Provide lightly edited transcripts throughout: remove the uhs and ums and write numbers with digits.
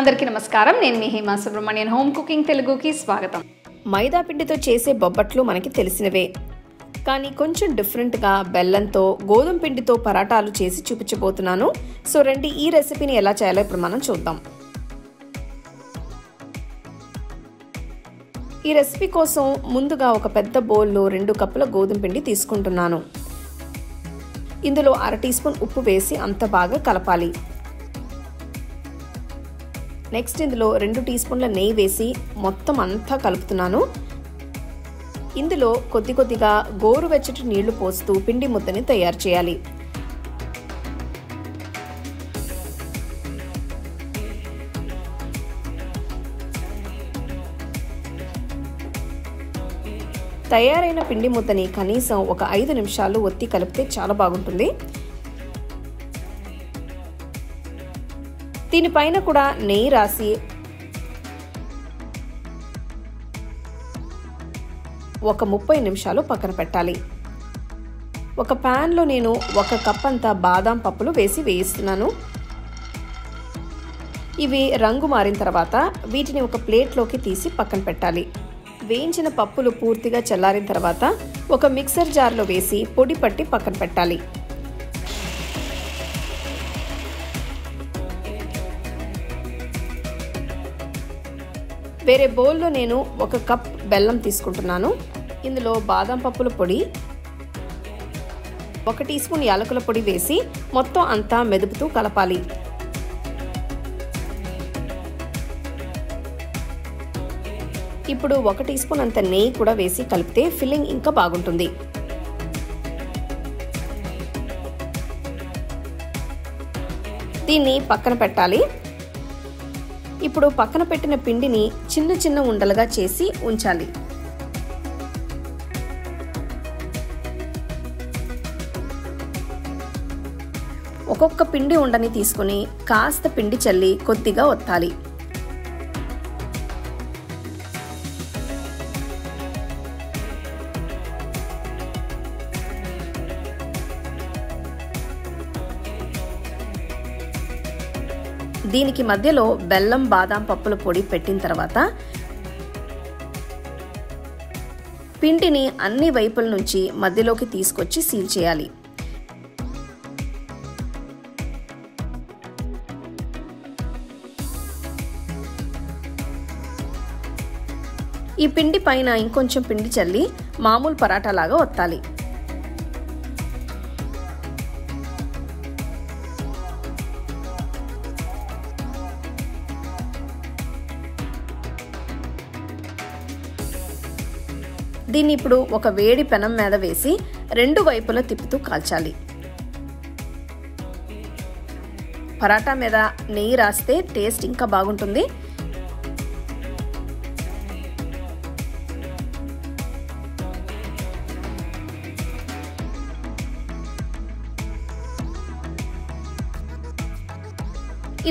అందరికీ నమస్కారం. నేను మీ హేమ సుబ్రహ్మణ్యన్. హోమ్ కుకింగ్ తెలుగుకి స్వాగతం. మైదా పిండితో చేసే బొబ్బట్లు మనకి తెలిసినవే, కానీ కొంచెం డిఫరెంట్గా బెల్లంతో గోధుమ పిండితో పరాటాలు చేసి చూపించబోతున్నాను. సో రండి, ఈ రెసిపీని ఎలా చేయాలో ఇప్పుడు మనం చూద్దాం. ఈ రెసిపీ కోసం ముందుగా ఒక పెద్ద బౌల్లో 2 కప్పుల గోధుమ పిండి తీసుకుంటున్నాను. ఇందులో 1/2 టీ స్పూన్ ఉప్పు వేసి అంత బాగా కలపాలి. నెక్స్ట్ ఇందులో 2 టీ స్పూన్ల నెయ్యి వేసి మొత్తం అంతా కలుపుతున్నాను. ఇందులో కొద్దిగా గోరువెచ్చటి నీళ్లు పోస్తూ పిండి ముద్దని తయారు చేయాలి. తయారైన పిండి ముద్దని కనీసం ఒక 5 నిమిషాలు ఒత్తి కలిపితే చాలా బాగుంటుంది. దీనిపైన కూడా నెయ్యి రాసి ఒక 30 నిమిషాలు పక్కన పెట్టాలి. ఒక ప్యాన్లో నేను 1 కప్ అంతా బాదాం పప్పులు వేయిస్తున్నాను. ఇవి రంగు మారిన తర్వాత వీటిని ఒక ప్లేట్లోకి తీసి పక్కన పెట్టాలి. వేయించిన పప్పులు పూర్తిగా చల్లారిన తర్వాత ఒక మిక్సర్ జార్లో వేసి పొడి పట్టి పక్కన పెట్టాలి. వేరే బౌల్లో నేను 1 కప్ బెల్లం తీసుకుంటున్నాను. ఇందులో బాదం పప్పుల పొడి, 1 టీ స్పూన్ యాలకుల పొడి వేసి మొత్తం అంతా మెదుపుతూ కలపాలి. ఇప్పుడు 1 టీ స్పూన్ అంత నెయ్యి కూడా వేసి కలిపితే ఫిల్లింగ్ ఇంకా బాగుంటుంది. దీన్ని పక్కన పెట్టాలి. ఇప్పుడు పక్కన పెట్టిన పిండిని చిన్న ఉండలుగా చేసి ఉంచాలి. ఒక్కొక్క పిండి ఉండని తీసుకుని కాస్త పిండి చల్లి కొద్దిగా ఒత్తాలి. దీనికి మధ్యలో బెల్లం బాదాం పప్పుల పొడి పెట్టిన తర్వాత పిండిని అన్ని వైపుల నుంచి మధ్యలోకి తీసుకొచ్చి సీల్ చేయాలి. ఈ పిండి పైన ఇంకొంచెం పిండి చల్లి మామూలు పరాటా లాగా ఒత్తాలి. దీన్ని ఇప్పుడు ఒక వేడి పెనం మీద వేసి 2 వైపులా తిప్పుతూ కాల్చాలి. పరాటా మీద నెయ్యి రాస్తే టేస్ట్ ఇంకా బాగుంటుంది.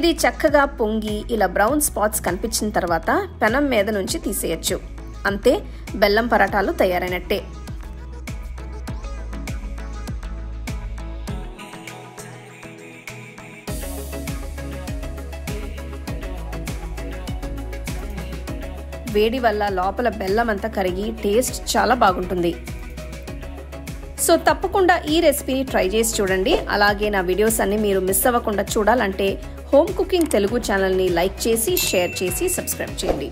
ఇది చక్కగా పొంగి ఇలా బ్రౌన్ స్పాట్స్ కనిపించిన తర్వాత పెనం మీద నుంచి తీసేయచ్చు. అంతే, బెల్లం పరాటాలు తయారైనట్టే. వేడి వల్ల లోపల బెల్లం అంతా కరిగి టేస్ట్ చాలా బాగుంటుంది. సో తప్పకుండా ఈ రెసిపీని ట్రై చేసి చూడండి. అలాగే నా వీడియోస్ అన్ని మీరు మిస్ అవ్వకుండా చూడాలంటే హోమ్ కుకింగ్ తెలుగు ఛానల్ని లైక్ చేసి, షేర్ చేసి, సబ్స్క్రైబ్ చేయండి.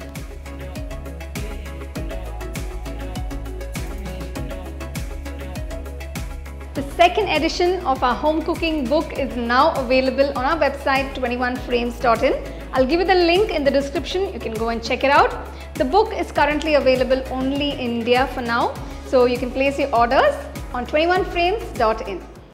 The second edition of our home cooking book is now available on our website 21frames.in. I'll give you the link in the description. You can go and check it out. The book is currently available only in India for now, so you can place your orders on 21frames.in.